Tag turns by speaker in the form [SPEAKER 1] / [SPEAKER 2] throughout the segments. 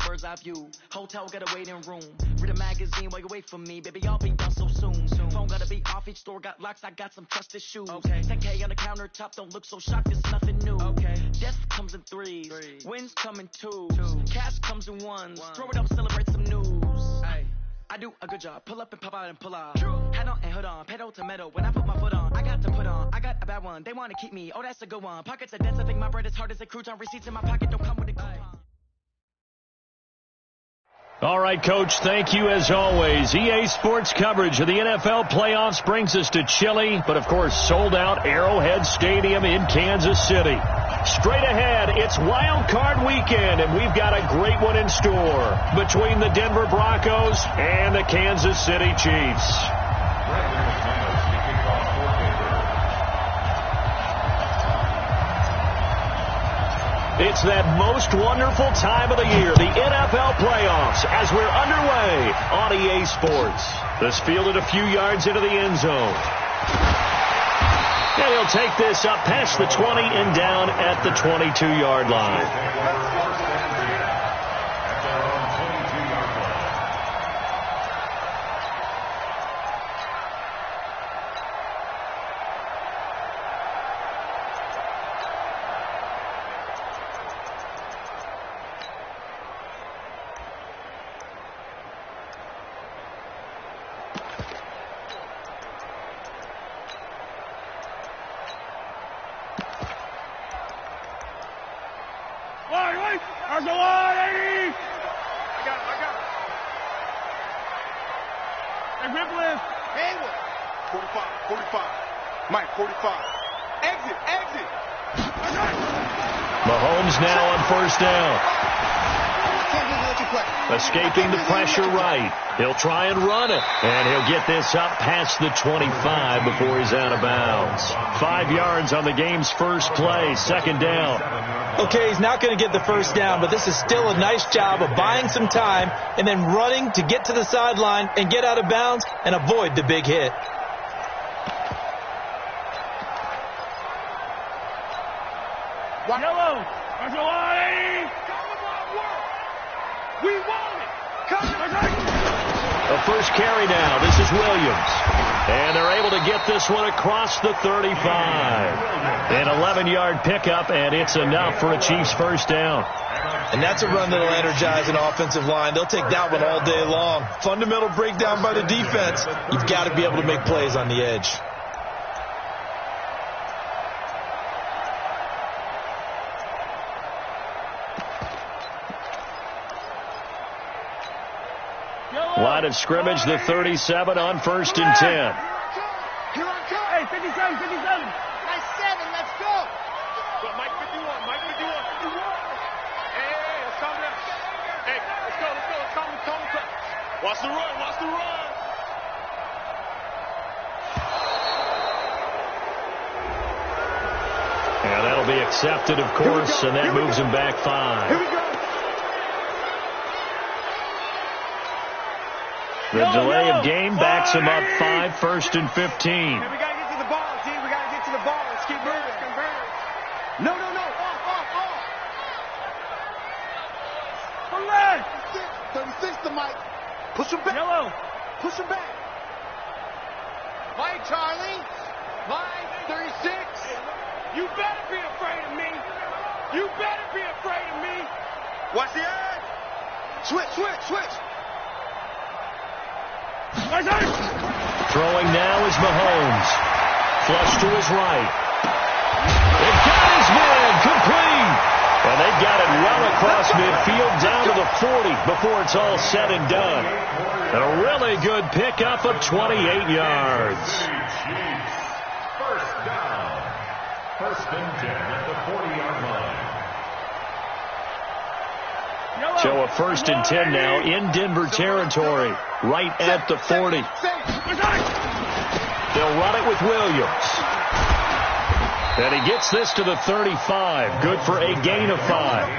[SPEAKER 1] a bird's eye view. Hotel got a waiting room. Read a magazine while you wait for me. Baby, I'll be done so soon. Phone gotta be off, each store got locks. I got some trusted shoes. Okay. 10K on the countertop, don't look so shocked, it's nothing new. Okay. Death comes in threes. Wins come in twos. Cash comes in ones. Throw it up, celebrate some news. Ay. I do a good job. Pull up and pop out and pull off. Head on and hood on. Pedal to metal. When I put my foot on, I got to put on. I got a bad one. They want to keep me. Oh, that's a good one. Pockets are dense. I think my bread is hard as a crouton. Receipts in my pocket don't come with a coupon.
[SPEAKER 2] All right, Coach, thank you as always. EA Sports coverage of the NFL playoffs brings us to chilly, but of course sold out Arrowhead Stadium in Kansas City. Straight ahead, it's Wild Card Weekend, and we've got a great one in store between the Denver Broncos and the Kansas City Chiefs. It's that most wonderful time of the year, the NFL playoffs, as we're underway on EA Sports. This fielded a few yards into the end zone. And he'll take this up past the 20 and down at the 22-yard line. Mahomes now on first down. Escaping the pressure right. He'll try and run it. And he'll get this up past the 25 before he's out of bounds. 5 yards on the game's first play. Second down.
[SPEAKER 3] Okay, he's not going to get the first down, but this is still a nice job of buying some time and then running to get to the sideline and get out of bounds and avoid the big hit.
[SPEAKER 4] Yellow. We want it.
[SPEAKER 2] A first carry now. This is Williams. And they're able to get this one across the 35. An 11-yard pickup, and it's enough for a Chiefs first down.
[SPEAKER 3] And that's a run that'll energize an offensive line. They'll take that one all day long. Fundamental breakdown by the defense. You've got to be able to make plays on the edge.
[SPEAKER 2] Line of scrimmage, the 37 on first and 10.
[SPEAKER 4] Here I come. Hey, 57, 57. Nice 7, let's go. But Mike 51, Mike 51. Hey, let's calm down. Hey, let's go. Calm. Watch the run.
[SPEAKER 2] And that'll be accepted, of course, and that moves him back 5.
[SPEAKER 4] Here we go.
[SPEAKER 2] The delay of game backs him up 5, first and 15.
[SPEAKER 4] We got to get to the ball, T. We got to get to the ball. Let's keep moving. No. Off. Come back. 36 to Mike. Push him back. Yellow. Push him back. Mike, Charlie. Mike, 36. You better be afraid of me. Watch the edge. Switch.
[SPEAKER 2] Throwing now is Mahomes. Flush to his right. They've got his man complete. And they've got it well across midfield down to the 40 before it's all said and done. And a really good pickup of 28 yards.
[SPEAKER 5] First down. First and 10 at the 40-yard line.
[SPEAKER 2] So a first and 10 now in Denver territory, right at the 40. They'll run it with Williams. And he gets this to the 35. Good for a gain of 5.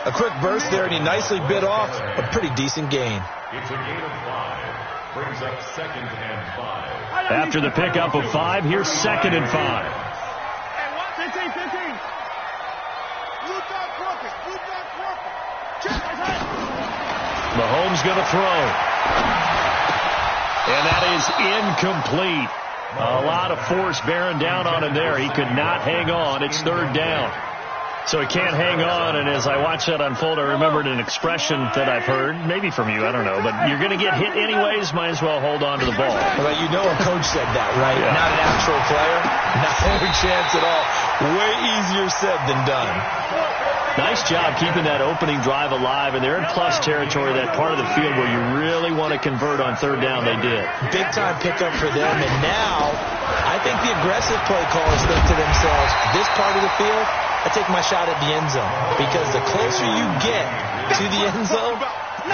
[SPEAKER 3] A quick burst there, and he nicely bit off a pretty decent gain.
[SPEAKER 5] It's a gain of 5. Brings up second and 5.
[SPEAKER 2] After the pickup of 5, here's second and 5.
[SPEAKER 4] 15. Blue dog broken.
[SPEAKER 2] Mahomes going to throw. And that is incomplete. A lot of force bearing down on him there. He could not hang on. It's third down. So he can't hang on, and as I watch that unfold, I remembered an expression that I've heard, maybe from you, I don't know, but you're going to get hit anyways, might as well hold on to the ball.
[SPEAKER 3] Well, you know a coach said that, right?
[SPEAKER 2] Yeah.
[SPEAKER 3] Not an actual player. Not any chance at all. Way easier said than done.
[SPEAKER 2] Nice job keeping that opening drive alive, and they're in plus territory, that part of the field where you really want to convert on third down. They did.
[SPEAKER 3] Big-time pickup for them, and now I think the aggressive play callers think to themselves, this part of the field, I take my shot at the end zone, because the closer you get to the end zone,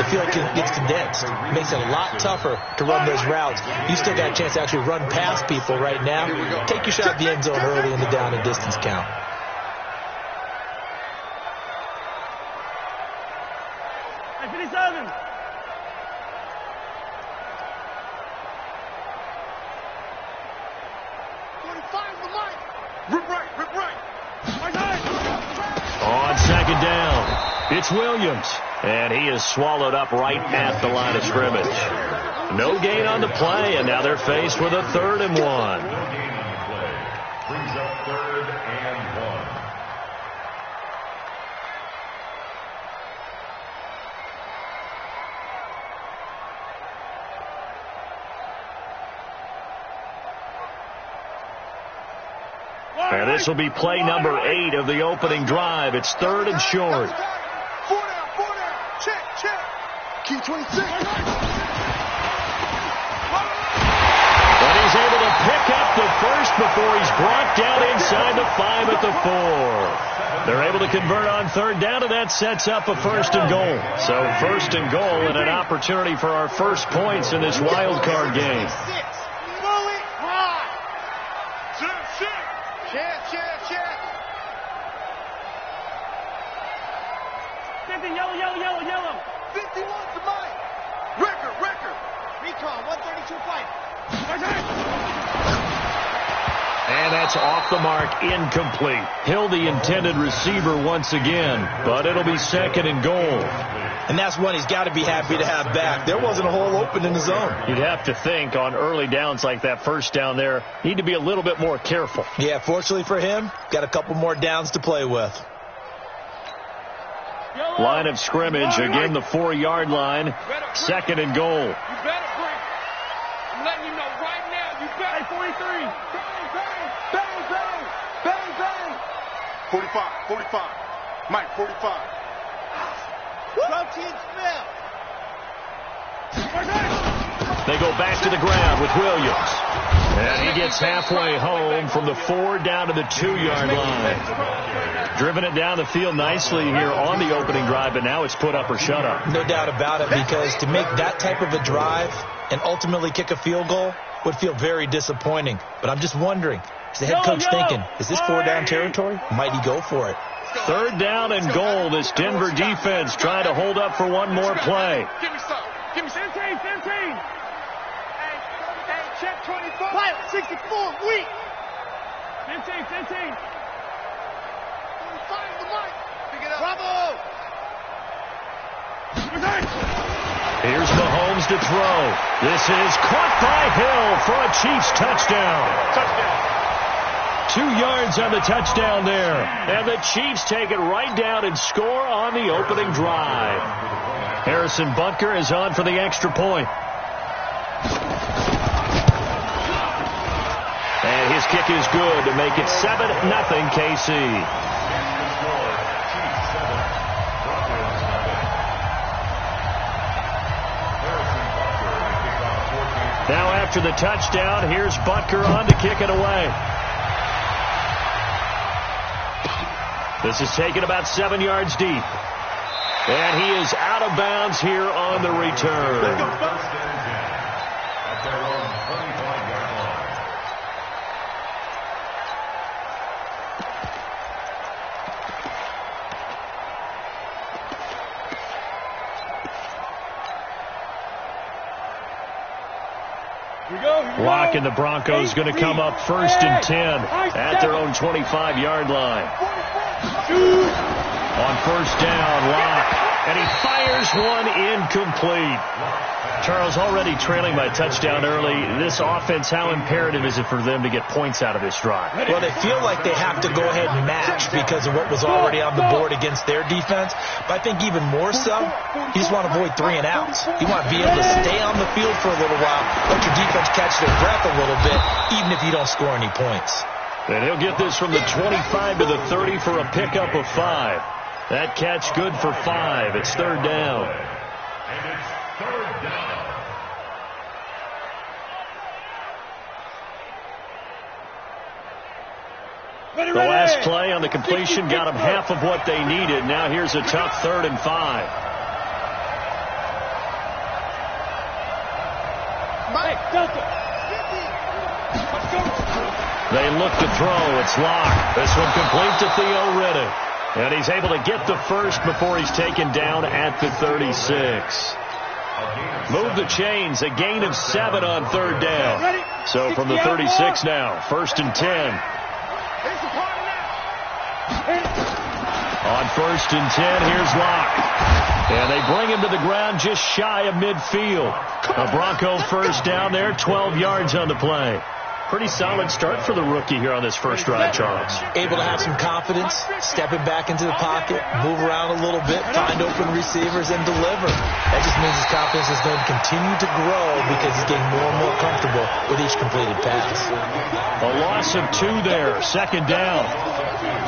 [SPEAKER 3] the field gets condensed. It makes it a lot tougher to run those routes. You still got a chance to actually run past people right now. Take your shot at the end zone early in the down and distance count.
[SPEAKER 2] On second down, it's Williams, and he is swallowed up right at the line of scrimmage. No gain on the play, and now they're faced with a 3rd and 1.
[SPEAKER 5] Brings up 3rd and 1.
[SPEAKER 2] And this will be play number 8 of the opening drive. It's 3rd and short.
[SPEAKER 4] 4 down. Check. Key 26.
[SPEAKER 2] But he's able to pick up the first before he's brought down inside the 5 at the 4. They're able to convert on third down, and that sets up a 1st and goal. So 1st and goal and an opportunity for our first points in this wild card game.
[SPEAKER 4] Check. 50, yellow. 51 to Mike. Record. Recon, 132 fight.
[SPEAKER 2] And that's off the mark, incomplete. Hill, the intended receiver once again, but it'll be 2nd and goal.
[SPEAKER 3] And that's one he's got to be happy to have back. There wasn't a hole open in the zone.
[SPEAKER 2] You'd have to think on early downs like that first down there, need to be a little bit more careful.
[SPEAKER 3] Yeah, fortunately for him, got a couple more downs to play with.
[SPEAKER 2] Line of scrimmage, again the 4-yard line, 2nd and goal.
[SPEAKER 4] You better break. I'm letting you know right now, you better. 43. Bang. 45. Mike, 45. Protein smell.
[SPEAKER 2] They go back to the ground with Williams. And he gets halfway home from the 4 down to the 2-yard line. Driven it down the field nicely here on the opening drive, but now it's put up or shut up.
[SPEAKER 3] No doubt about it, because to make that type of a drive and ultimately kick a field goal would feel very disappointing. But I'm just wondering, is the head coach thinking, is this 4-down territory? Might he go for it?
[SPEAKER 2] 3rd down and goal. This Denver defense trying to hold up for one more play.
[SPEAKER 4] Give me some. 15. Hey, check 24. Pilot, 64, weak. 15. 45 the mic. Pick it up. Bravo.
[SPEAKER 2] Here's Mahomes to throw. This is caught by Hill for a Chiefs touchdown. 2 yards on the touchdown there. And the Chiefs take it right down and score on the opening drive. Harrison Butker is on for the extra point. And his kick is good to make it 7-0 KC. Now after the touchdown, here's Butker on to kick it away. This is taken about 7 yards deep. And he is out of bounds here on the return. Lock and the Broncos going to come up 1st and 10 at their own 25-yard line. On 1st down, Lock, And he fires one incomplete. Charles, already trailing by touchdown early. This offense, how imperative is it for them to get points out of this drive?
[SPEAKER 3] Well, they feel like they have to go ahead and match because of what was already on the board against their defense. But I think even more so, you just want to avoid 3 and outs. You want to be able to stay on the field for a little while, let your defense catch their breath a little bit, even if you don't score any points.
[SPEAKER 2] And he'll get this from the 25 to the 30 for a pickup of 5. That catch good for 5. It's third down.
[SPEAKER 5] And it's third down.
[SPEAKER 2] The last play on the completion got them half of what they needed. Now here's a tough 3rd and 5. They look to throw. It's locked. This one complete to Theo Riddick. And he's able to get the first before he's taken down at the 36. Move the chains. A gain of 7 on 3rd down. So from the 36 now, 1st and 10. On 1st and 10, here's Locke. And they bring him to the ground just shy of midfield. A Bronco first down there, 12 yards on the play. Pretty solid start for the rookie here on this first drive, Charles.
[SPEAKER 3] Able to have some confidence, stepping back into the pocket, move around a little bit, find open receivers, and deliver. That just means his confidence is going to continue to grow because he's getting more and more comfortable with each completed pass.
[SPEAKER 2] A loss of 2 there, 2nd down.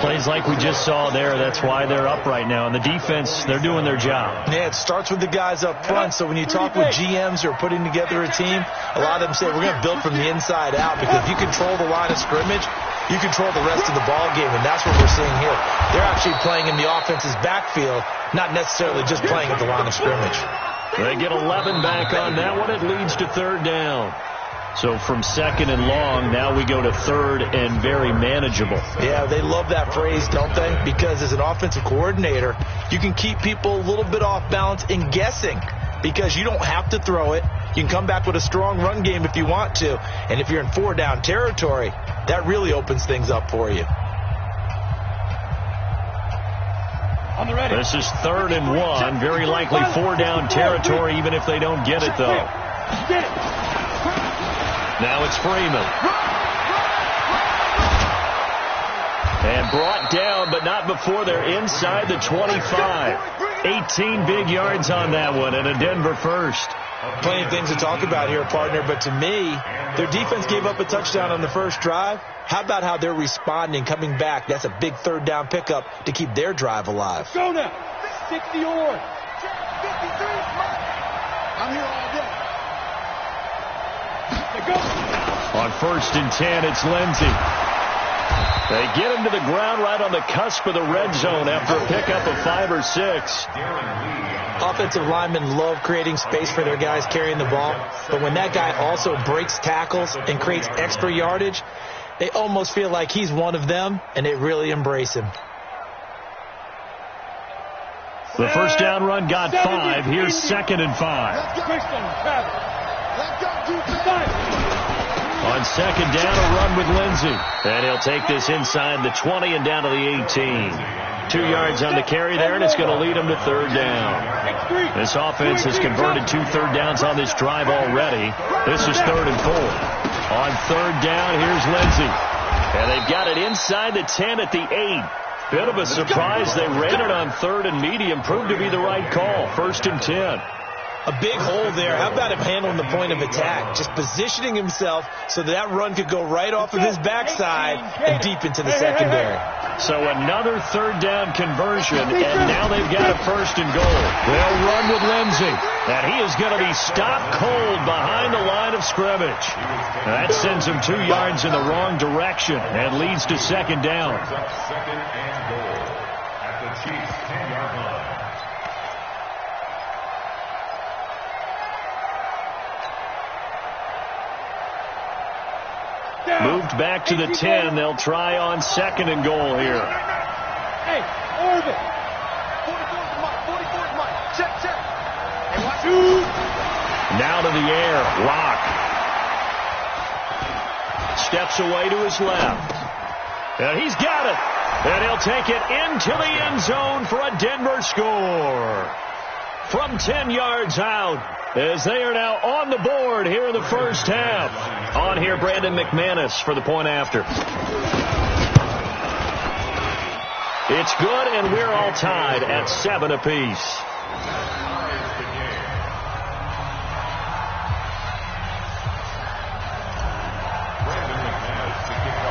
[SPEAKER 2] Plays like we just saw there, that's why they're up right now. And the defense, they're doing their job.
[SPEAKER 3] Yeah, it starts with the guys up front. So when you talk with GMs who are putting together a team, a lot of them say we're going to build from the inside out because if you control the line of scrimmage, you control the rest of the ball game, and that's what we're seeing here. They're actually playing in the offense's backfield, not necessarily just playing at the line of scrimmage.
[SPEAKER 2] They get 11 back on that one. It leads to 3rd down. So from 2nd and long, now we go to 3rd and very manageable.
[SPEAKER 3] Yeah, they love that phrase, don't they? Because as an offensive coordinator, you can keep people a little bit off balance and guessing because you don't have to throw it. You can come back with a strong run game if you want to. And if you're in 4-down territory, that really opens things up for you.
[SPEAKER 2] This is 3rd and 1. Very likely 4-down territory, even if they don't get it, though. Now it's Freeman. And brought down, but not before they're inside the 25. 18 big yards on that one, and a Denver first.
[SPEAKER 3] Plenty of things to talk about here, partner, but to me, their defense gave up a touchdown on the first drive. How about how they're responding, coming back? That's a big 3rd down pickup to keep their drive alive.
[SPEAKER 4] Go now. 60 yards. 53. I'm here all day.
[SPEAKER 2] On 1st and 10, it's Lindsey. They get him to the ground right on the cusp of the red zone after a pickup of 5 or 6.
[SPEAKER 3] Offensive linemen love creating space for their guys carrying the ball, but when that guy also breaks tackles and creates extra yardage, they almost feel like he's one of them, and they really embrace him.
[SPEAKER 2] The first down run got 5. Here's 2nd and 5. On 2nd down, a run with Lindsey. And he'll take this inside the 20 and down to the 18. 2 yards on the carry there, and it's going to lead him to 3rd down. This offense has converted 2 third downs on this drive already. This is 3rd and 4. On 3rd down, here's Lindsey. And they've got it inside the 10 at the 8. Bit of a surprise. They ran it on 3rd and medium. Proved to be the right call. 1st and 10.
[SPEAKER 3] A big hole there. How about him handling the point of attack? Just positioning himself so that run could go right off of his backside and deep into the secondary.
[SPEAKER 2] So another 3rd down conversion, and now they've got a 1st and goal. They'll run with Lindsey, and he is going to be stopped cold behind the line of scrimmage. That sends him 2 yards in the wrong direction and leads to 2nd down.
[SPEAKER 5] 2nd and goal at the Chiefs' 10-yard line.
[SPEAKER 2] Moved back to the 10. They'll try on 2nd and goal here.
[SPEAKER 4] Hey, Orbit. 44's Mike. 44's Mike. Check. Hey, watch.
[SPEAKER 2] Now to the air. Locke. Steps away to his left. And he's got it. And he'll take it into the end zone for a Denver score. from 10 yards out, as they are now on the board here in the first half. On here, Brandon McManus for the point after. It's good, and we're all tied at 7 apiece.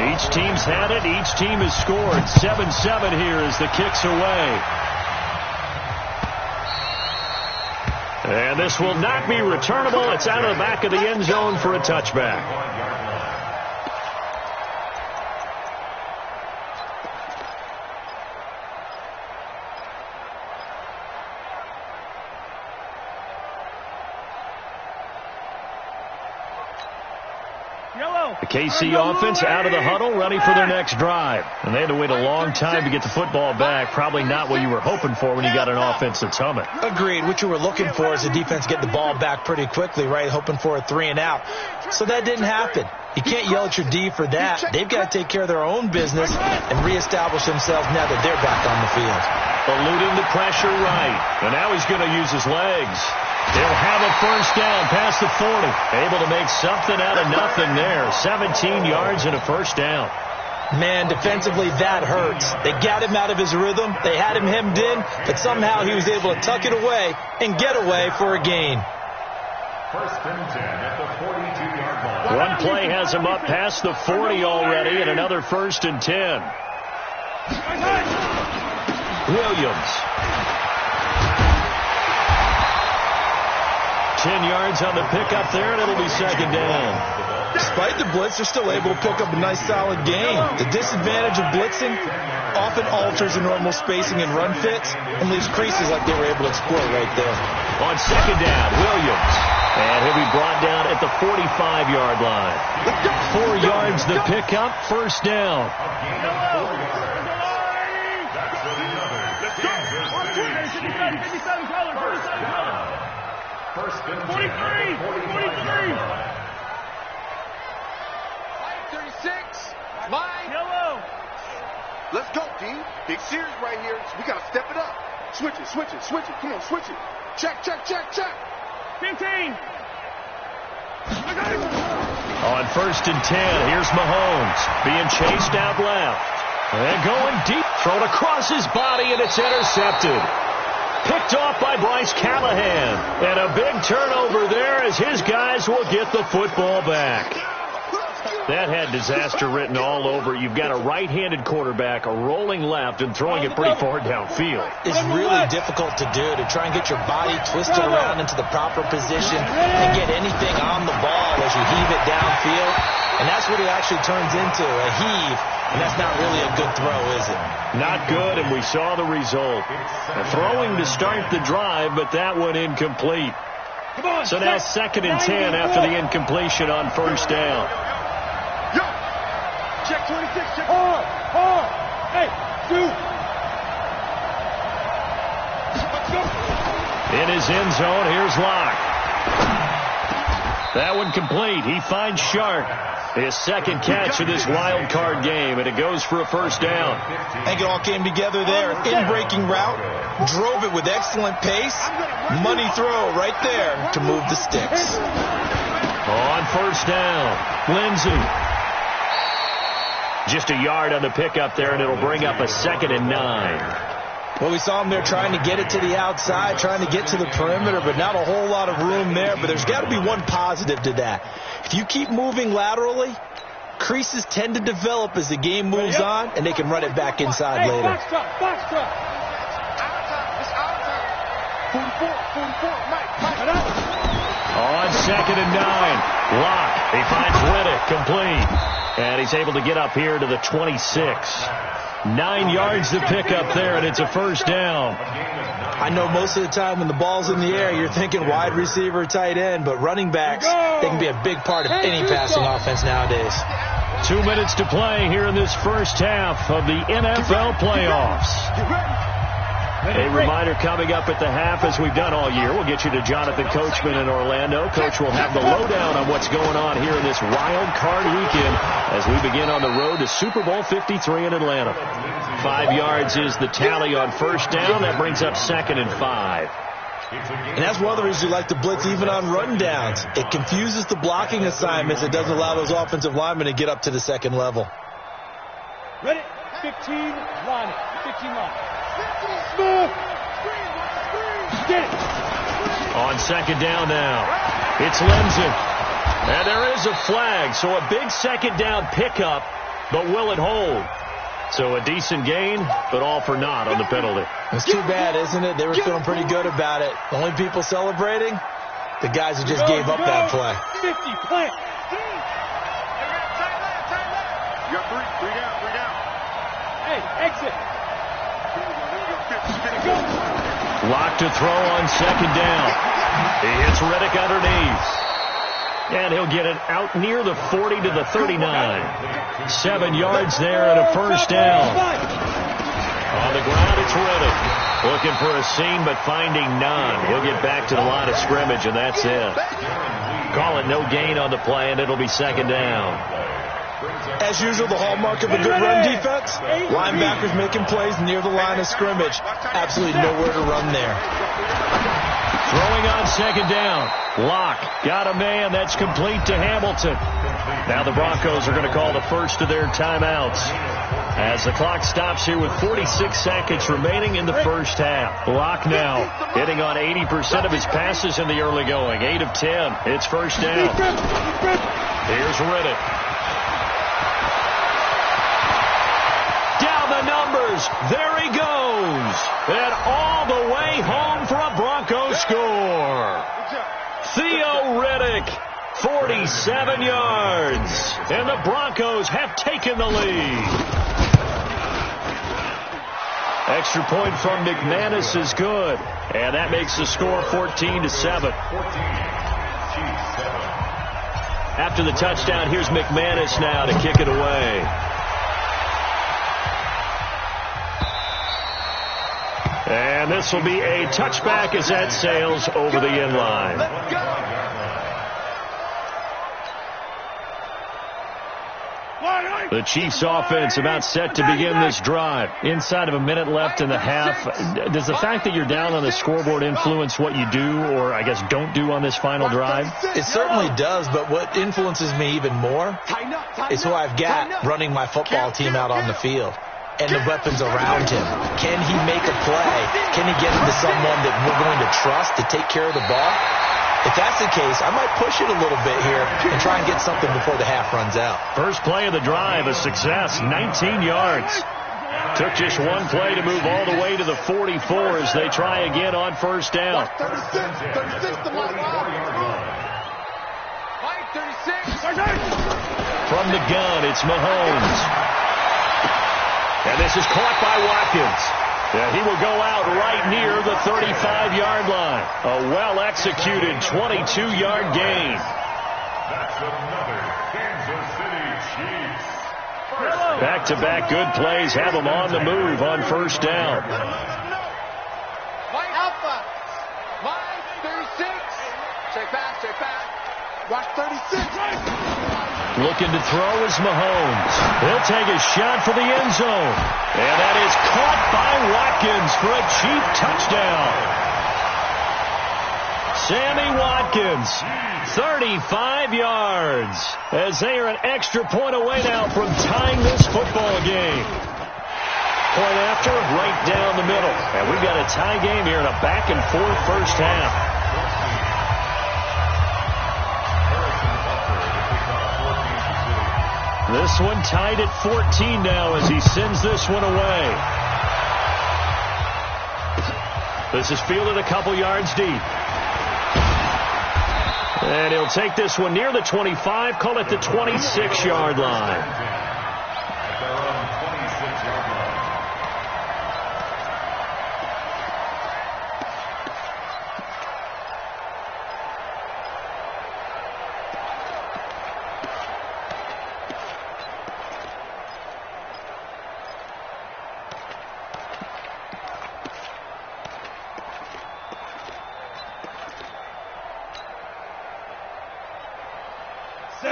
[SPEAKER 2] Each team's had it. Each team has scored. 7-7 here as the kick's away. And this will not be returnable. It's out of the back of the end zone for a touchback. The KC offense out of the huddle, ready for their next drive. And they had to wait a long time to get the football back. Probably not what you were hoping for when you got an offense that's humming.
[SPEAKER 3] Agreed. What you were looking for is the defense get the ball back pretty quickly, right? Hoping for a 3 and out. So that didn't happen. You can't yell at your D for that. They've got to take care of their own business and reestablish themselves now that they're back on the field.
[SPEAKER 2] Eluding the pressure right. And now he's going to use his legs. They'll have a first down past the 40. Able to make something out of nothing there. 17 yards and a first down.
[SPEAKER 3] Man, defensively, that hurts. They got him out of his rhythm. They had him hemmed in, but somehow he was able to tuck it away and get away for a gain.
[SPEAKER 5] First and 10 at the 42-yard line.
[SPEAKER 2] One play has him up past the 40 already, and another first and 10. Williams. 10 yards on the pickup there, and it'll be second down.
[SPEAKER 3] Despite the blitz, they're still able to pick up a nice solid gain. The disadvantage of blitzing often alters the normal spacing and run fits and leaves creases like they were able to exploit right there.
[SPEAKER 2] On second down, Williams. And he'll be brought down at the 45-yard line. 4 yards the pickup, first down.
[SPEAKER 5] First and
[SPEAKER 4] 43! 43!
[SPEAKER 6] 36, line.
[SPEAKER 4] Yellow.
[SPEAKER 6] Let's go, team. Big series right here. We got to step it up. Switch it, switch it, switch it. Come on, switch it. Check, check, check, check.
[SPEAKER 4] 15.
[SPEAKER 2] On first and 10, here's Mahomes being chased out left. And going deep, thrown across his body, and it's intercepted. Picked off by Bryce Callahan. And a big turnover there as his guys will get the football back. That had disaster written all over it. You've got a right-handed quarterback rolling left and throwing it pretty far downfield.
[SPEAKER 3] It's really difficult to do, to try and get your body twisted around into the proper position and get anything on the ball as you heave it downfield. And that's what it actually turns into, a heave. And that's not really a good throw, is it?
[SPEAKER 2] Not good, and we saw the result. A throwing to start the drive, but that one incomplete. So now second and 10 after the incompletion on first down.
[SPEAKER 6] Yo, check 26, check.
[SPEAKER 4] Hey, dude.
[SPEAKER 2] In his end zone, here's Locke. That one complete. He finds Sharp. His second catch of this wild card game, and it goes for a first down.
[SPEAKER 3] I think it all came together there. In-breaking route, drove it with excellent pace. Money throw right there to move the sticks.
[SPEAKER 2] On first down, Lindsey. Just a yard on the pickup there, and it'll bring up a 2nd and 9.
[SPEAKER 3] Well, we saw him there trying to get it to the outside, trying to get to the perimeter, but not a whole lot of room there. But there's got to be one positive to that. If you keep moving laterally, creases tend to develop as the game moves on, and they can run it back inside later.
[SPEAKER 4] Box drop.
[SPEAKER 6] It's our time. 44, Mike.
[SPEAKER 2] On 2nd and 9, Locke. He finds Riddick complete. And he's able to get up here to the 26. 9 yards to pick up there, and it's a first down.
[SPEAKER 3] I know most of the time when the ball's in the air, you're thinking wide receiver, tight end, but running backs, they can be a big part of any passing offense nowadays.
[SPEAKER 2] 2 minutes to play here in this first half of the NFL playoffs. A reminder coming up at the half, as we've done all year. We'll get you to Jonathan Coachman in Orlando. Coach will have the lowdown on what's going on here in this wild card weekend as we begin on the road to Super Bowl 53 in Atlanta. 5 yards is the tally on first down. That brings up 2nd and 5.
[SPEAKER 3] And that's one of the reasons you like to blitz even on run downs. It confuses the blocking assignments. It doesn't allow those offensive linemen to get up to the second level.
[SPEAKER 4] Ready? 15, line it. 15 line. Smooth. Get it.
[SPEAKER 2] On second down now, it's Lenzen. And there is a flag, so a big second down pickup, but will it hold? So a decent gain, but all for naught on the penalty.
[SPEAKER 3] It's too bad, isn't it? They were feeling pretty good about it. The only people celebrating, the guys who just gave up that play.
[SPEAKER 4] 50, plant.
[SPEAKER 6] You got three down.
[SPEAKER 4] Hey, exit.
[SPEAKER 2] Lock to throw on second down. He hits Riddick underneath. And he'll get it out near the 40 to the 39. 7 yards there and a first down. On the ground, it's Riddick. Looking for a seam, but finding none. He'll get back to the line of scrimmage, and that's it. Call it no gain on the play, and it'll be second down.
[SPEAKER 3] As usual, the hallmark of a good run defense, linebackers making plays near the line of scrimmage. Absolutely nowhere to run there.
[SPEAKER 2] Throwing on second down. Locke got a man. That's complete to Hamilton. Now the Broncos are going to call the first of their timeouts as the clock stops here with 46 seconds remaining in the first half. Locke now hitting on 80% of his passes in the early going. 8 of 10. It's first down. Here's Riddick. Down the numbers. There he goes. And all the way home for a Broncos score. Theo Riddick, 47 yards. And the Broncos have taken the lead. Extra point from McManus is good. And that makes the score 14-7. After the touchdown, here's McManus now to kick it away. And this will be a touchback as that sails over the end line. The Chiefs offense about set to begin this drive. Inside of a minute left in the half. Does the fact that you're down on the scoreboard influence what you do, or I guess don't do on this final drive?
[SPEAKER 3] It certainly does, but what influences me even more is who I've got running my football team out on the field. And the weapons around him. Can he make a play? Can he get into someone that we're going to trust to take care of the ball? If that's the case, I might push it a little bit here and try and get something before the half runs out.
[SPEAKER 2] First play of the drive, a success, 19 yards. Took just one play to move all the way to the 44 as they try again on first down.
[SPEAKER 6] 36 to my line. 36.
[SPEAKER 2] From the gun, it's Mahomes. And this is caught by Watkins. Yeah, he will go out right near the 35-yard line. A well-executed 22-yard gain.
[SPEAKER 5] That's another Kansas City Chiefs.
[SPEAKER 2] Back-to-back good plays have them on the move on first down.
[SPEAKER 6] Alpha. Line 36. Check back. Watch 36.
[SPEAKER 2] Looking to throw is Mahomes. He'll take a shot for the end zone. And that is caught by Watkins for a Chief touchdown. Sammy Watkins, 35 yards, as they are an extra point away now from tying this football game. Point after, right down the middle. And we've got a tie game here in a back-and-forth first half. This one tied at 14 now as he sends this one away. This is fielded a couple yards deep. And he'll take this one near the 25, call it the 26-yard line.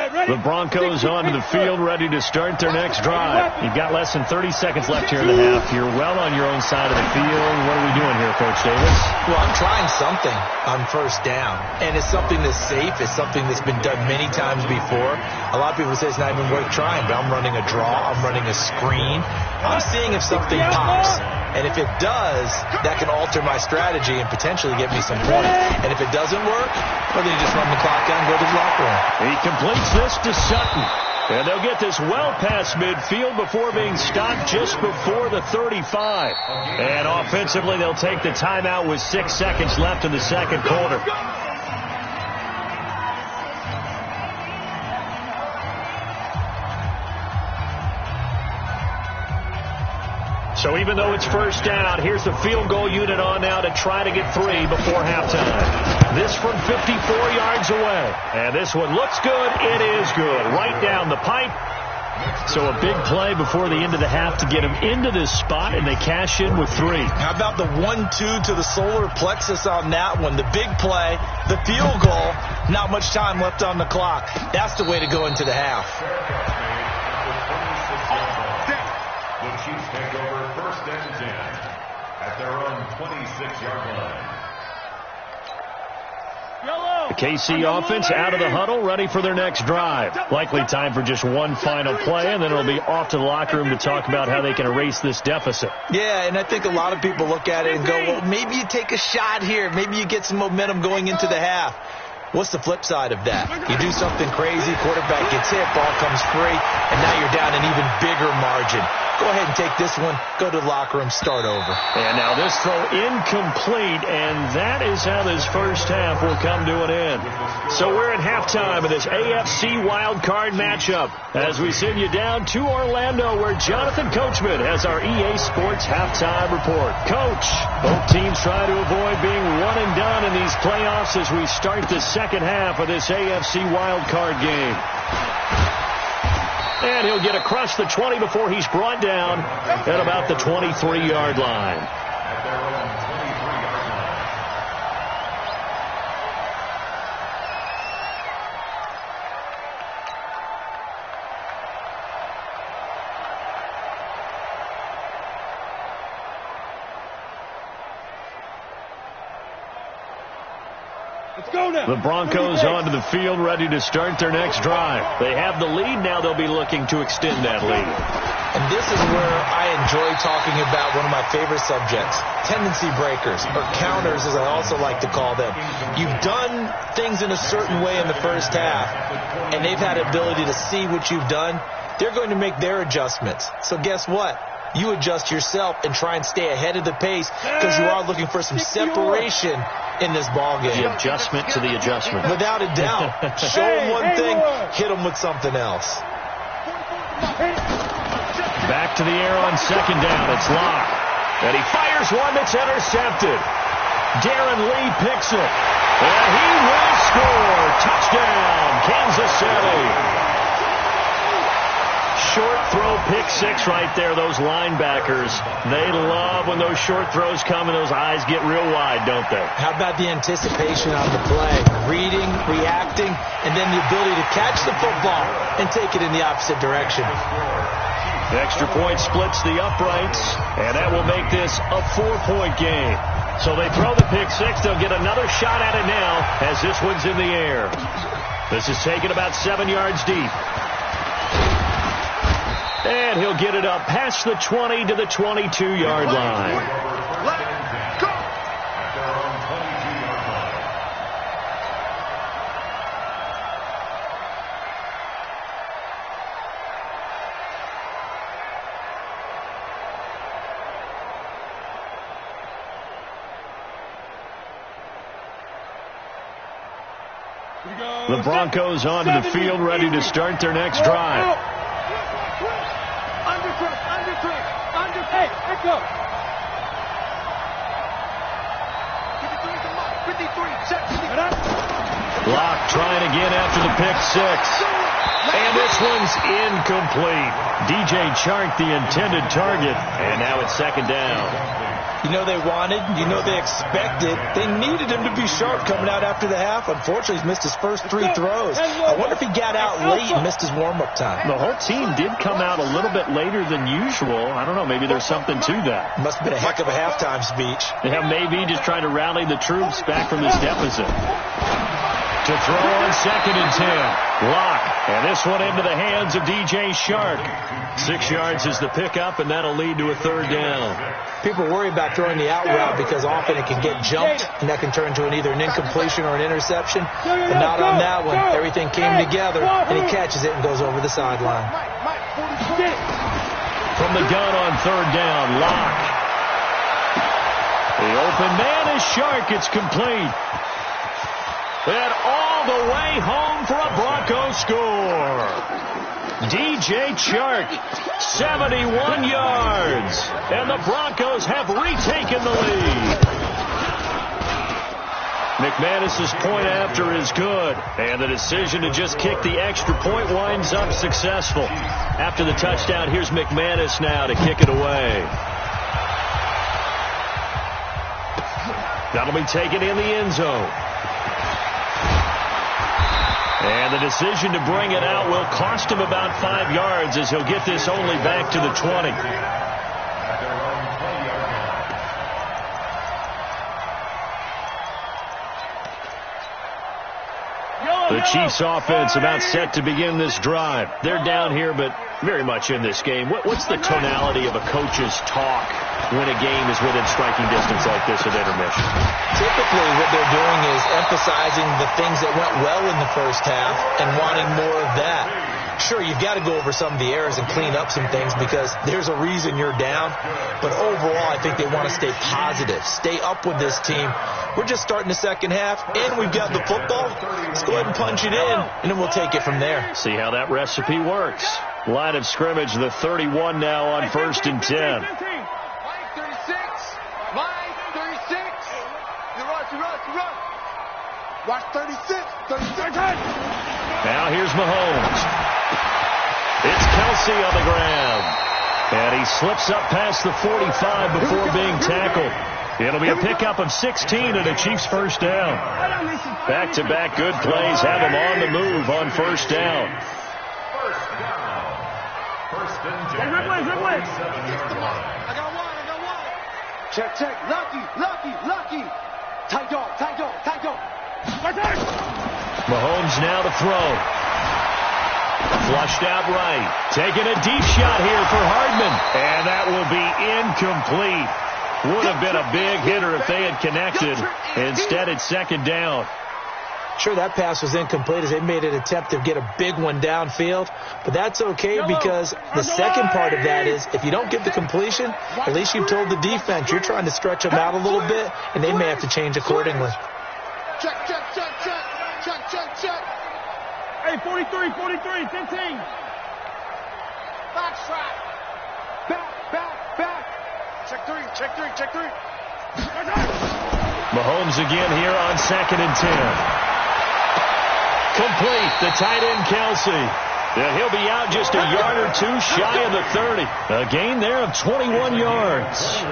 [SPEAKER 2] The Broncos onto the field, ready to start their next drive. You've got less than 30 seconds left here in the half. You're well on your own side of the field. What are we doing here, Coach Davis?
[SPEAKER 3] Well, I'm trying something on first down, and it's something that's safe. It's something that's been done many times before. A lot of people say it's not even worth trying, but I'm running a draw. I'm running a screen. I'm seeing if something pops. And if it does, that can alter my strategy and potentially get me some points. And if it doesn't work, well, then you just run the clock down and go to the locker room.
[SPEAKER 2] He completes this to Sutton. And they'll get this well past midfield before being stopped just before the 35. And offensively, they'll take the timeout with 6 seconds left in the second quarter. So even though it's first down, here's the field goal unit on now to try to get 3 before halftime. This from 54 yards away. And this one looks good. It is good. Right down the pipe. So a big play before the end of the half to get him into this spot, and they cash in with 3.
[SPEAKER 3] How about the 1-2 to the solar plexus on that one? The big play, the field goal, not much time left on the clock. That's the way to go into the half.
[SPEAKER 5] The Chiefs take over first and 10 at their own 26-yard line.
[SPEAKER 2] The KC offense out of the huddle, ready for their next drive. Likely time for just one final play, and then it'll be off to the locker room to talk about how they can erase this deficit.
[SPEAKER 3] Yeah, and I think a lot of people look at it and go, well, maybe you take a shot here. Maybe you get some momentum going into the half. What's the flip side of that? You do something crazy, quarterback gets hit, ball comes free, and now you're down an even bigger margin. Go ahead and take this one, go to the locker room, start over.
[SPEAKER 2] And now this throw incomplete, and that is how this first half will come to an end. So we're at halftime of this AFC wildcard matchup as we send you down to Orlando, where Jonathan Coachman has our EA Sports halftime report. Coach, both teams try to avoid being one and done in these playoffs as we start the second half of this AFC wildcard game. And he'll get across the 20 before he's brought down at about the 23-yard line. The Broncos onto the field, ready to start their next drive. They have the lead. Now they'll be looking to extend that lead.
[SPEAKER 3] And this is where I enjoy talking about one of my favorite subjects, tendency breakers, or counters, as I also like to call them. You've done things in a certain way in the first half, and they've had the ability to see what you've done. They're going to make their adjustments. So guess what? You adjust yourself and try and stay ahead of the pace because you are looking for some separation in this ball game.
[SPEAKER 2] The adjustment to the adjustment.
[SPEAKER 3] Without a doubt. Show them one thing, hit them with something else.
[SPEAKER 2] Back to the air on second down. It's Locke. And he fires one that's intercepted. Darren Lee picks it. And he will score. Touchdown, Kansas City. Short throw, pick six right there. Those linebackers, they love when those short throws come and those eyes get real wide, don't they?
[SPEAKER 3] How about the anticipation on the play? Reading, reacting, and then the ability to catch the football and take it in the opposite direction.
[SPEAKER 2] The extra point splits the uprights, and that will make this a 4-point game. So they throw the pick six. They'll get another shot at it now as this one's in the air. This is taken about 7 yards deep. And he'll get it up past the 20 to the 22-yard line.
[SPEAKER 6] Let's go!
[SPEAKER 2] The Broncos onto the field, ready to start their next drive. Locke trying again after the pick six. And this one's incomplete. DJ Chark, the intended target. And now it's second down.
[SPEAKER 3] You know they wanted, you know they expected. They needed him to be sharp coming out after the half. Unfortunately, he's missed his first 3 throws. I wonder if he got out late and missed his warm-up time.
[SPEAKER 2] The whole team did come out a little bit later than usual. I don't know, maybe there's something to that.
[SPEAKER 3] Must have been a heck of a halftime speech.
[SPEAKER 2] Yeah, maybe just trying to rally the troops back from this deficit. To throw on 2nd and 10. Lock. And this one into the hands of DJ Shark. 6 yards is the pickup, and that'll lead to a 3rd down.
[SPEAKER 3] People worry about throwing the out route because often it can get jumped, and that can turn into either an incompletion or an interception. But not on that one. Everything came together, and he catches it and goes over the sideline.
[SPEAKER 2] From the gun on 3rd down, Lock. The open man is Shark. It's complete. And all the way home for a Bronco score. DJ Chark, 71 yards. And the Broncos have retaken the lead. McManus's point after is good. And the decision to just kick the extra point winds up successful. After the touchdown, here's McManus now to kick it away. That'll be taken in the end zone. And the decision to bring it out will cost him about 5 yards as he'll get this only back to the 20. The Chiefs offense about set to begin this drive. They're down here, but very much in this game. What's the tonality of a coach's talk when a game is within striking distance like this at intermission?
[SPEAKER 3] Typically what they're doing is emphasizing the things that went well in the first half and wanting more of that. Sure, you've got to go over some of the errors and clean up some things because there's a reason you're down. But overall, I think they want to stay positive, stay up with this team. We're just starting the second half, and we've got the football. Let's go ahead and punch it in, and then we'll take it from there.
[SPEAKER 2] See how that recipe works. Line of scrimmage, the 31 now on 1st and 10.
[SPEAKER 6] Mike 36. Mike 36. You run. Watch 36. 36.
[SPEAKER 2] Now here's Mahomes. It's Kelsey on the ground. And he slips up past the 45 before being tackled. It'll be a pickup of 16 and a Chiefs first down. Back-to-back good plays have them on the move on 1st down.
[SPEAKER 5] First and 10.
[SPEAKER 6] I got one. Check. Lucky. Tight dog.
[SPEAKER 2] Mahomes now to throw. Flushed out right. Taking a deep shot here for Hardman. And that will be incomplete. Would have been a big hitter if they had connected. Instead, it's 2nd down.
[SPEAKER 3] Sure, that pass was incomplete as they made an attempt to get a big one downfield. But that's okay because the second part of that is if you don't get the completion, at least you've told the defense you're trying to stretch them out a little bit, and they may have to change accordingly.
[SPEAKER 6] Check.
[SPEAKER 4] Hey, 43, 15.
[SPEAKER 6] Back strike. Back. Check three.
[SPEAKER 2] Mahomes again here on 2nd and 10. Complete. The tight end, Kelsey. Yeah, he'll be out just a yard or two shy of the 30. A gain there of 21 yards.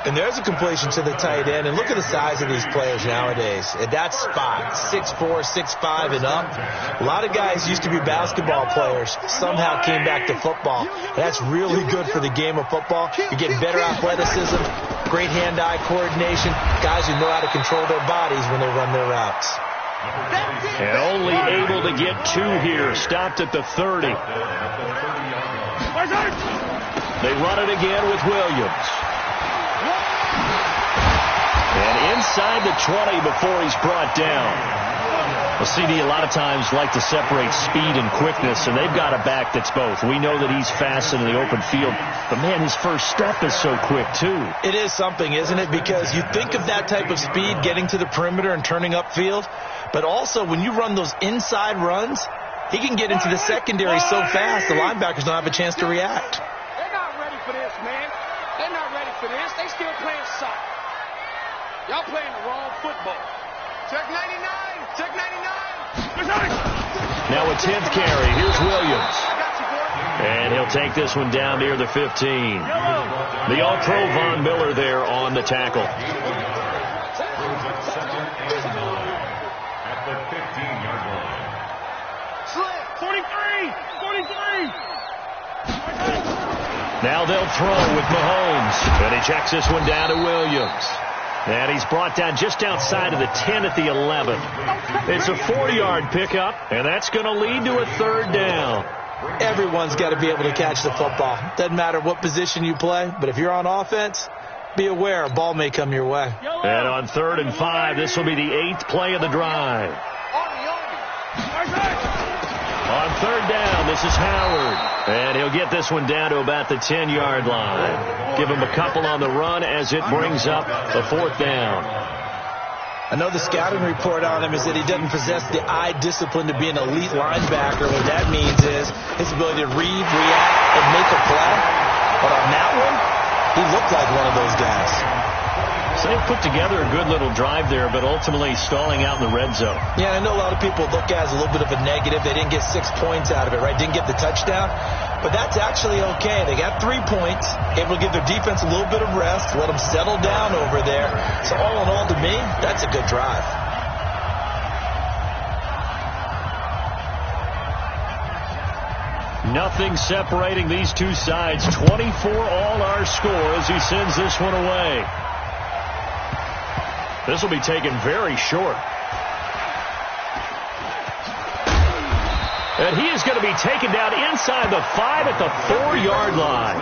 [SPEAKER 3] And there's a completion to the tight end. And look at the size of these players nowadays. At that spot, 6'4", 6'5", and up. A lot of guys used to be basketball players. Somehow came back to football. That's really good for the game of football. You're getting better athleticism, great hand-eye coordination, guys who know how to control their bodies when they run their routes.
[SPEAKER 2] And only able to get 2 here. Stopped at the 30. They run it again with Williams. And inside the 20 before he's brought down. Well, CD, a lot of times like to separate speed and quickness, and they've got a back that's both. We know that he's fast in the open field, but, man, his first step is so quick, too.
[SPEAKER 3] It is something, isn't it? Because you think of that type of speed getting to the perimeter and turning upfield, but also when you run those inside runs, he can get into the secondary so fast the linebackers don't have a chance to react.
[SPEAKER 6] They're not ready for this, man. They're not ready for this. They still playing soccer. Y'all playing the wrong football. Check 99.
[SPEAKER 2] Now a 10th carry. Here's Williams. And he'll take this one down near the 15. The All-Pro Von Miller there on the tackle.
[SPEAKER 5] Second and 9 at the 15-yard line.
[SPEAKER 6] 43!
[SPEAKER 2] Now they'll throw with Mahomes. And he checks this one down to Williams. And he's brought down just outside of the 10 at the 11. It's a 4-yard pickup, and that's going to lead to a 3rd down.
[SPEAKER 3] Everyone's got to be able to catch the football. Doesn't matter what position you play, but if you're on offense, be aware a ball may come your way.
[SPEAKER 2] And on 3rd and 5, this will be the 8th play of the drive. On 3rd down, this is Howard. And he'll get this one down to about the 10-yard line. Give him a couple on the run as it brings up a 4th down.
[SPEAKER 3] I know the scouting report on him is that he doesn't possess the eye discipline to be an elite linebacker. What that means is his ability to read, react, and make a play. But on that one, he looked like one of those guys.
[SPEAKER 2] So they put together a good little drive there, but ultimately stalling out in the red zone.
[SPEAKER 3] Yeah, I know a lot of people look at it as a little bit of a negative. They didn't get 6 points out of it, right? Didn't get the touchdown. But that's actually okay. They got 3 points, able to give their defense a little bit of rest, let them settle down over there. So all in all, to me, that's a good drive.
[SPEAKER 2] Nothing separating these two sides. 24 all our score as he sends this one away. This will be taken very short. And he is going to be taken down inside the 5 at the 4-yard line.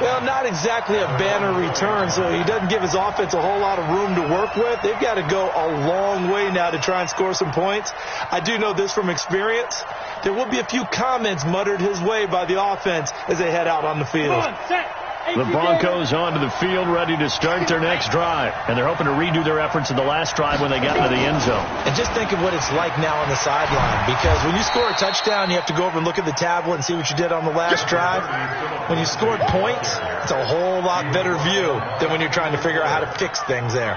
[SPEAKER 3] Well, not exactly a banner return, so he doesn't give his offense a whole lot of room to work with. They've got to go a long way now to try and score some points. I do know this from experience. There will be a few comments muttered his way by the offense as they head out on the field.
[SPEAKER 2] The Broncos onto the field, ready to start their next drive. And they're hoping to redo their efforts in the last drive when they got into the end zone.
[SPEAKER 3] And just think of what it's like now on the sideline. Because when you score a touchdown, you have to go over and look at the tablet and see what you did on the last drive. When you scored points, it's a whole lot better view than when you're trying to figure out how to fix things there.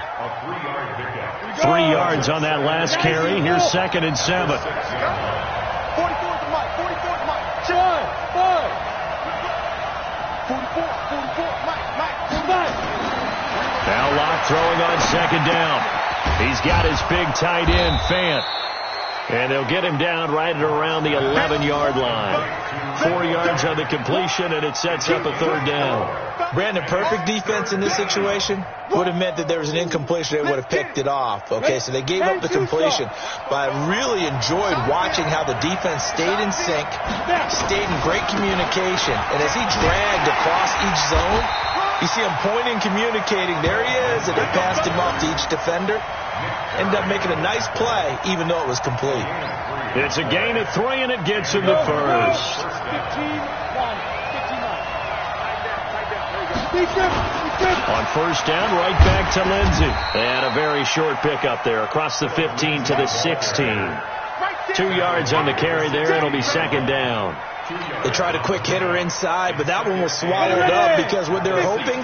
[SPEAKER 2] 3 yards on that last carry. Here's 2nd and 7.
[SPEAKER 6] 44 to Mike. 44 to Mike. 44, Mike.
[SPEAKER 2] Now Locke throwing on 2nd down. He's got his big tight end, Fant. And they'll get him down right at around the 11-yard line. 4 yards on the completion, and it sets up a 3rd down.
[SPEAKER 3] Brandon, perfect defense in this situation would have meant that there was an incompletion. They would have picked it off. Okay, so they gave up the completion. But I really enjoyed watching how the defense stayed in sync, stayed in great communication. And as he dragged across each zone, you see him pointing, communicating. There he is, and they passed him off to each defender. Ended up making a nice play, even though it was complete.
[SPEAKER 2] It's a gain of 3, and it gets him the first. On 1st down, right back to Lindsey. And a very short pickup there across the 15 to the 16. 2 yards on the carry there. It'll be 2nd down.
[SPEAKER 3] They tried a quick hitter inside, but that one was swallowed up because what they're hoping,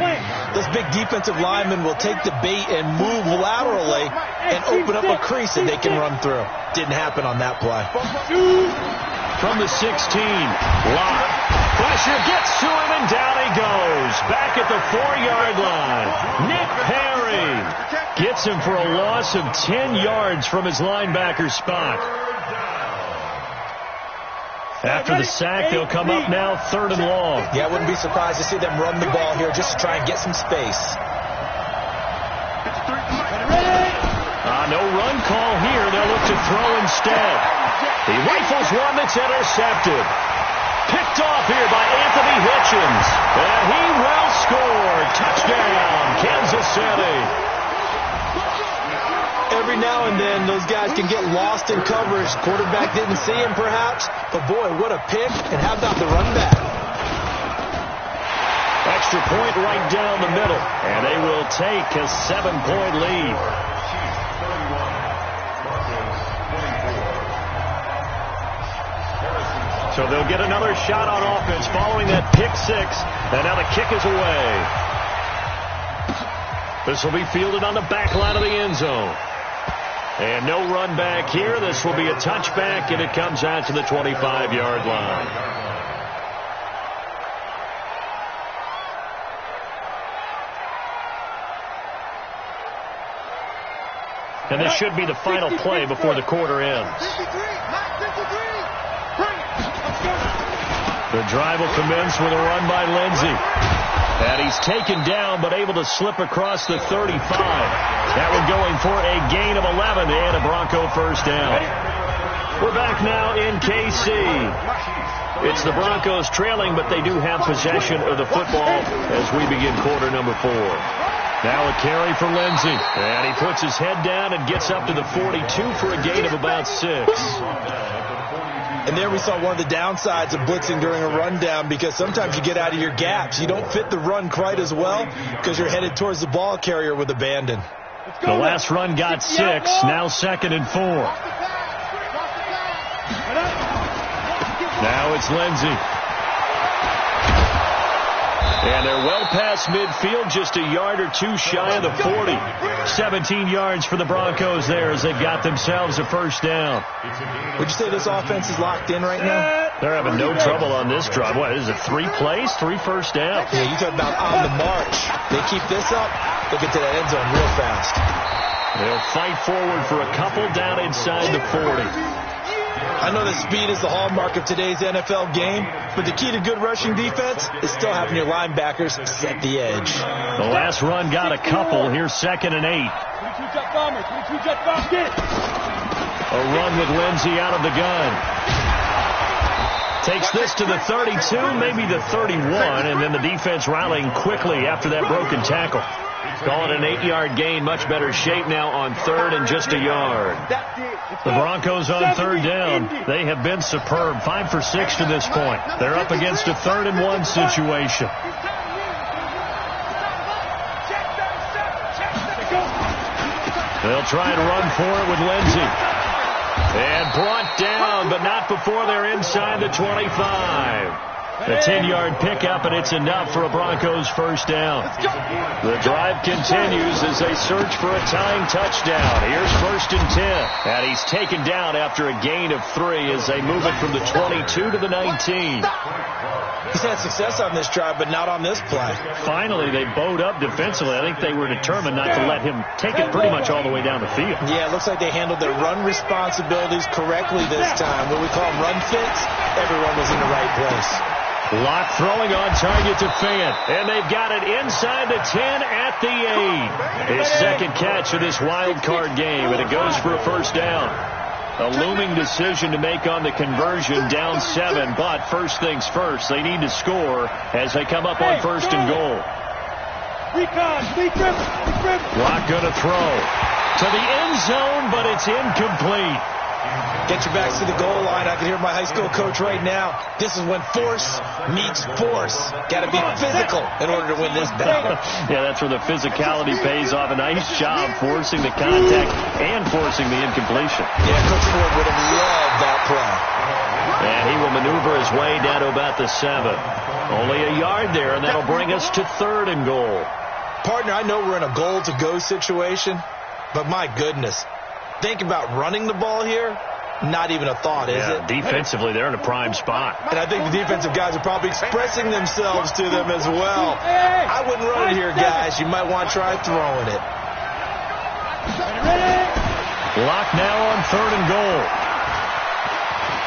[SPEAKER 3] those big defensive linemen will take the bait and move laterally and open up a crease that they can run through. Didn't happen on that play.
[SPEAKER 2] From the 16, Locke. Pressure gets to him, and down he goes. Back at the 4-yard line. Nick Perry gets him for a loss of 10 yards from his linebacker spot. After the sack, they'll come up now 3rd and long.
[SPEAKER 3] Yeah, I wouldn't be surprised to see them run the ball here just to try and get some space.
[SPEAKER 2] No run call here. They'll look to throw instead. He rifles one that's intercepted. Picked off here by Anthony Hitchens. And he will score. Touchdown, Kansas City.
[SPEAKER 3] Every now and then, those guys can get lost in coverage. Quarterback didn't see him, perhaps. But, boy, what a pick. And how about the run back?
[SPEAKER 2] Extra point right down the middle. And they will take a 7-point lead. So they'll get another shot on offense following that pick 6. And now the kick is away. This will be fielded on the back line of the end zone. And no run back here. This will be a touchback, and it comes out to the 25-yard line. And this should be the final play before the quarter ends. The drive will commence with a run by Lindsey. And he's taken down, but able to slip across the 35. That one going for a gain of 11 and a Bronco first down. We're back now in KC. It's the Broncos trailing, but they do have possession of the football as we begin quarter number 4. Now a carry for Lindsey. And he puts his head down and gets up to the 42 for a gain of about 6.
[SPEAKER 3] And there we saw one of the downsides of blitzing during a rundown, because sometimes you get out of your gaps. You don't fit the run quite as well because you're headed towards the ball carrier with abandon.
[SPEAKER 2] The last run got 6. Now 2nd and 4. Now it's Lindsey. And they're well past midfield, just a yard or two shy of the 40. 17 yards for the Broncos there as they've got themselves a first down.
[SPEAKER 3] Would you say this offense is locked in right now?
[SPEAKER 2] They're having no trouble on this drive. What, is it 3 plays, 3 first downs?
[SPEAKER 3] Yeah, you talk about on the march. They keep this up, they'll get to that end zone real fast.
[SPEAKER 2] They'll fight forward for a couple down inside the 40.
[SPEAKER 3] I know that speed is the hallmark of today's NFL game, but the key to good rushing defense is still having your linebackers set the edge.
[SPEAKER 2] The last run got a couple. Here's 2nd and 8. A run with Lindsey out of the gun. Takes this to the 32, maybe the 31, and then the defense rallying quickly after that broken tackle. Call it an 8-yard gain. Much better shape now on 3rd and just a yard. The Broncos on 3rd down. They have been superb. 5 for 6 to this point. They're up against a 3rd and 1 situation. They'll try and run for it with Lindsey. And brought down, but not before they're inside the 25. A 10-yard pickup, and it's enough for a Broncos first down. The drive continues as they search for a tying touchdown. Here's 1st and 10. And he's taken down after a gain of 3 as they move it from the 22 to the 19.
[SPEAKER 3] He's had success on this drive, but not on this play.
[SPEAKER 2] Finally, they bowed up defensively. I think they were determined not to let him take it pretty much all the way down the field.
[SPEAKER 3] Yeah, it looks like they handled their run responsibilities correctly this time. What we call run fits, everyone was in the right place.
[SPEAKER 2] Locke throwing on target to Fant. And they've got it inside the 10 at the 8. His second catch of this wild card game, and it goes for a first down. A looming decision to make on the conversion, down 7. But first things first, they need to score as they come up on 1st and goal. Locke going to throw to the end zone, but it's incomplete.
[SPEAKER 3] Get your backs to the goal line. I can hear my high school coach right now. This is when force meets force. Got to be physical in order to win this battle.
[SPEAKER 2] Yeah, that's where the physicality pays off. A nice job forcing the contact and forcing the incompletion.
[SPEAKER 3] Yeah, Coach Ford would have loved that play.
[SPEAKER 2] And he will maneuver his way down to about the 7. Only a yard there, and that'll bring us to 3rd and goal.
[SPEAKER 3] Partner, I know we're in a goal-to-go situation, but my goodness. Think about running the ball here. Not even a thought, is it?
[SPEAKER 2] Defensively, they're in a prime spot.
[SPEAKER 3] And I think the defensive guys are probably expressing themselves to them as well. I wouldn't run it here, guys. You might want to try throwing it.
[SPEAKER 2] Locke now on 3rd and goal.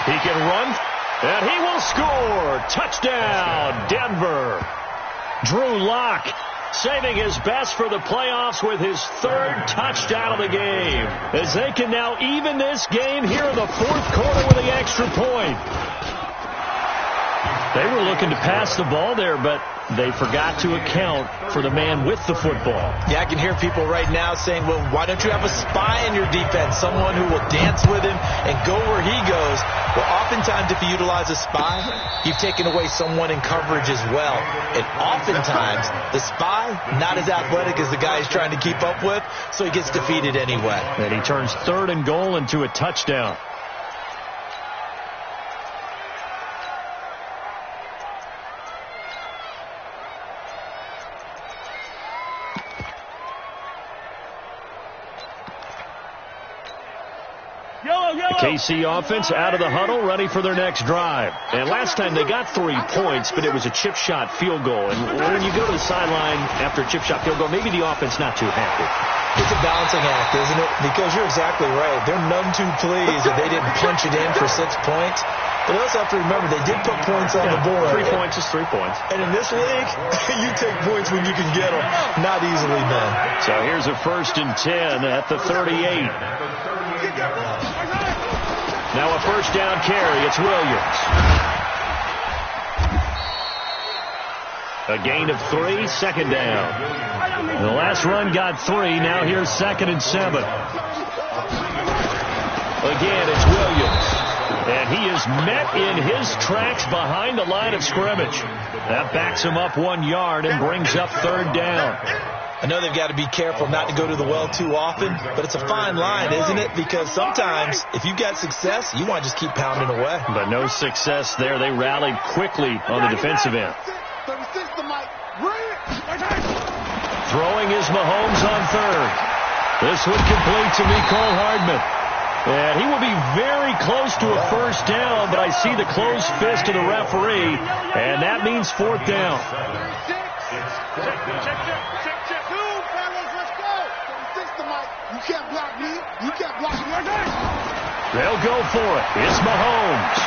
[SPEAKER 2] He can run, and he will score. Touchdown, Denver. Drew Locke saving his best for the playoffs with his 3rd touchdown of the game, as they can now even this game here in the 4th quarter with the extra point. They were looking to pass the ball there, but they forgot to account for the man with the football.
[SPEAKER 3] Yeah, I can hear people right now saying, well, why don't you have a spy in your defense, someone who will dance with him and go where he goes? Well, oftentimes if you utilize a spy, you've taken away someone in coverage as well. And oftentimes, the spy, not as athletic as the guy he's trying to keep up with, so he gets defeated anyway.
[SPEAKER 2] And he turns 3rd and goal into a touchdown. The KC offense out of the huddle, ready for their next drive. And last time they got 3 points, but it was a chip shot field goal. And when you go to the sideline after a chip shot field goal, maybe the offense not too happy.
[SPEAKER 3] It's a balancing act, isn't it? Because you're exactly right. They're none too pleased that they didn't punch it in for 6 points. But you also have to remember, they did put points on the board.
[SPEAKER 2] 3 points is 3 points.
[SPEAKER 3] And in this league, you take points when you can get them. Not easily done.
[SPEAKER 2] So here's a 1st and 10 at the 38. Now a 1st down carry. It's Williams. A gain of 3, 2nd down. The last run got 3. Now here's 2nd and 7. Again, it's Williams. And he is met in his tracks behind the line of scrimmage. That backs him up 1 yard and brings up 3rd down.
[SPEAKER 3] I know they've got to be careful not to go to the well too often, but it's a fine line, isn't it? Because sometimes, if you've got success, you want to just keep pounding away.
[SPEAKER 2] But no success there. They rallied quickly on the defensive end. Throwing is Mahomes on 3rd. This one complete to Mecole Hardman. And he will be very close to a 1st down, but I see the closed fist of the referee, and that means 4th down.
[SPEAKER 6] You can't block me. You can't block me.
[SPEAKER 2] They'll go for it. It's Mahomes.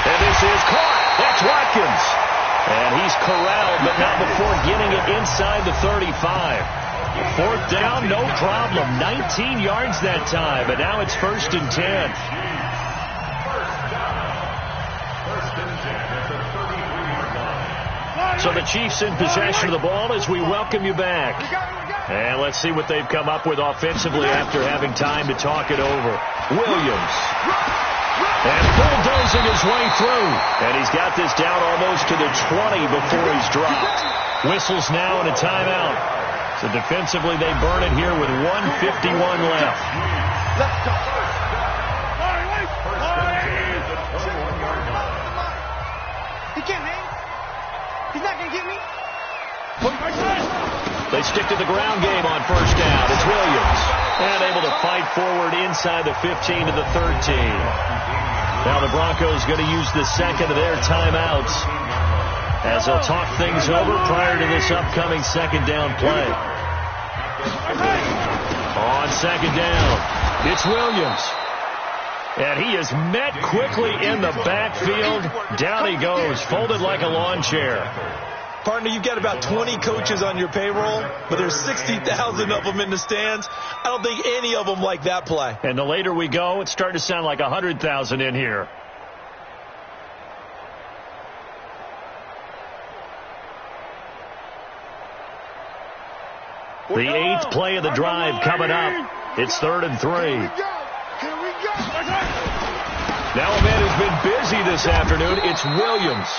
[SPEAKER 2] And this is caught. That's Watkins. And he's corralled, but not before getting it inside the 35. 4th down, no problem. 19 yards that time, but now it's 1st and 10. So the Chiefs in possession of the ball as we welcome you back. And let's see what they've come up with offensively after having time to talk it over. Williams. And bulldozing his way through. And he's got this down almost to the 20 before he's dropped. Whistles now and a timeout. So defensively they burn it here with 1:51 left.
[SPEAKER 6] Let's go. He can't hang. He's not going to get me.
[SPEAKER 2] They stick to the ground game on 1st down. It's Williams. And able to fight forward inside the 15 to the 13. Now the Broncos going to use the 2nd of their timeouts as they'll talk things over prior to this upcoming 2nd down play. On 2nd down, it's Williams. And he is met quickly in the backfield. Down he goes, folded like a lawn chair.
[SPEAKER 3] Partner, you've got about 20 coaches on your payroll, but there's 60,000 of them in the stands. I don't think any of them like that play.
[SPEAKER 2] And the later we go, it's starting to sound like 100,000 in here. The 8th play of the drive coming up. It's 3rd and 3. Now a man who's been busy this afternoon, it's Williams.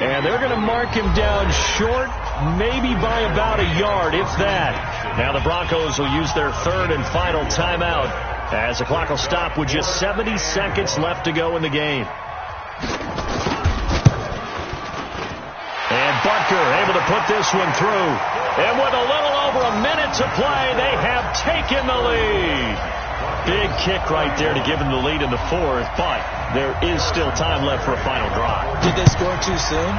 [SPEAKER 2] And they're going to mark him down short, maybe by about a yard, if that. Now the Broncos will use their 3rd and final timeout as the clock will stop with just 70 seconds left to go in the game. And Butker able to put this one through. And with a little over a minute to play, they have taken the lead. Big kick right there to give them the lead in the 4th, but there is still time left for a final drive.
[SPEAKER 3] Did they score too soon?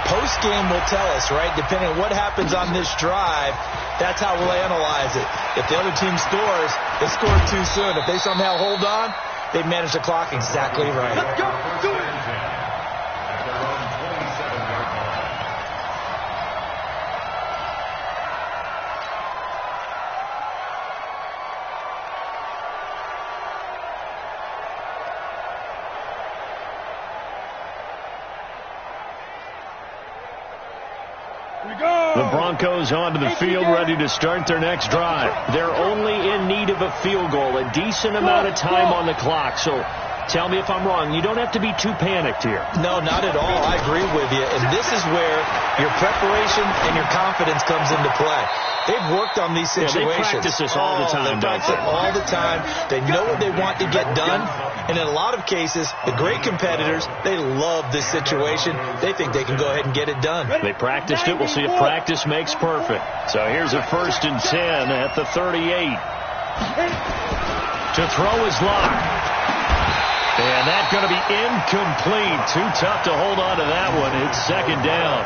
[SPEAKER 3] Post-game will tell us, right? Depending on what happens on this drive, that's how we'll analyze it. If the other team scores, they scored too soon. If they somehow hold on, they've managed the clock exactly right.
[SPEAKER 6] Let's go. Do it.
[SPEAKER 2] The Broncos onto the field, ready to start their next drive. They're only in need of a field goal, a decent amount of time on the clock. So tell me if I'm wrong. You don't have to be too panicked here.
[SPEAKER 3] No, not at all. I agree with you. And this is where your preparation and your confidence comes into play. They've worked on these situations.
[SPEAKER 2] Yeah, they practice this all the time,
[SPEAKER 3] don't they? All the time. They know what they want to get done. And in a lot of cases, the great competitors, they love this situation. They think they can go ahead and get it done.
[SPEAKER 2] They practiced it. We'll see if practice makes perfect. So here's a 1st and 10 at the 38. To throw is locked. And that's going to be incomplete. Too tough to hold on to that one. It's second down.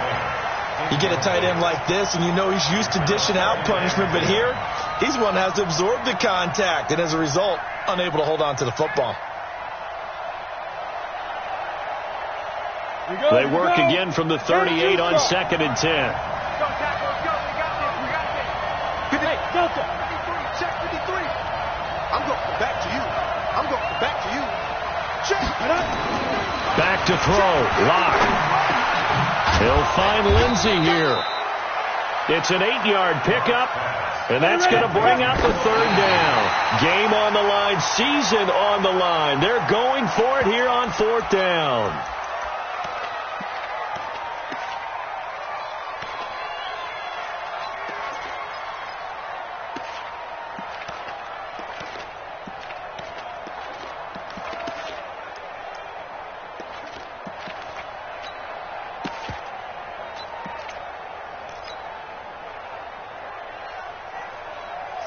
[SPEAKER 3] You get a tight end like this, and you know he's used to dishing out punishment, but here, he's one that has to absorb the contact, and as a result, unable to hold on to the football.
[SPEAKER 2] They work again from the 38 on 2nd and 10.
[SPEAKER 6] Let's go, Tackle. Let's go. We got this. We got this. Hey, Delta. 53. Check 53. I'm going back to you. I'm going back to you. Check.
[SPEAKER 2] Back to throw. Lock. He'll find Lindsey here. It's an 8-yard pickup, and that's going to bring out the third down. Game on the line. Season on the line. They're going for it here on 4th down.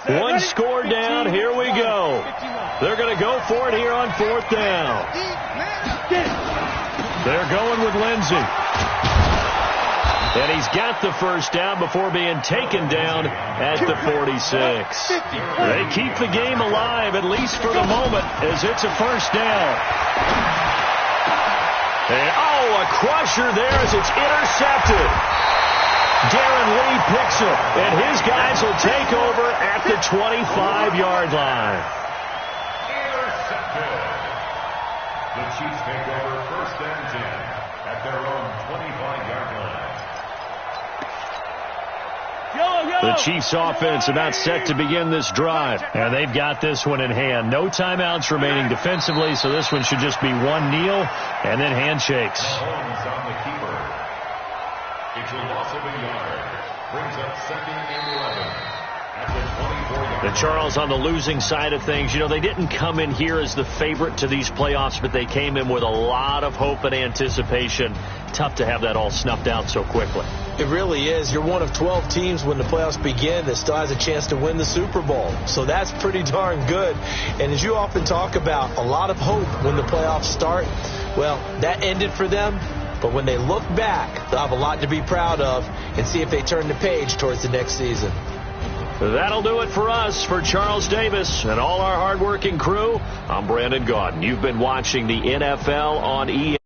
[SPEAKER 2] One score down. Here we go. They're going to go for it here on 4th down. They're going with Lindsey. And he's got the first down before being taken down at the 46. They keep the game alive, at least for the moment, as it's a first down. And, a crusher there as it's intercepted. Darren Lee picks it, and his guys will take over at the 25-yard line.
[SPEAKER 5] Intercepted. The Chiefs take over 1st and 10 at their own 25-yard line.
[SPEAKER 2] The Chiefs offense about set to begin this drive, and they've got this one in hand. No timeouts remaining defensively, so this one should just be one kneel and then handshakes.
[SPEAKER 5] Holmes on the keeper. It's a loss of a yard. Brings up 2nd and 11 at the 24-yard line.
[SPEAKER 2] And Charles, on the losing side of things, they didn't come in here as the favorite to these playoffs, but they came in with a lot of hope and anticipation. Tough to have that all snuffed out so quickly.
[SPEAKER 3] It really is. You're one of 12 teams when the playoffs begin that still has a chance to win the Super Bowl. So that's pretty darn good. And as you often talk about, a lot of hope when the playoffs start. Well, that ended for them. But when they look back, they'll have a lot to be proud of and see if they turn the page towards the next season.
[SPEAKER 2] That'll do it for us. For Charles Davis and all our hardworking crew, I'm Brandon Gaudin. You've been watching the NFL on ESPN.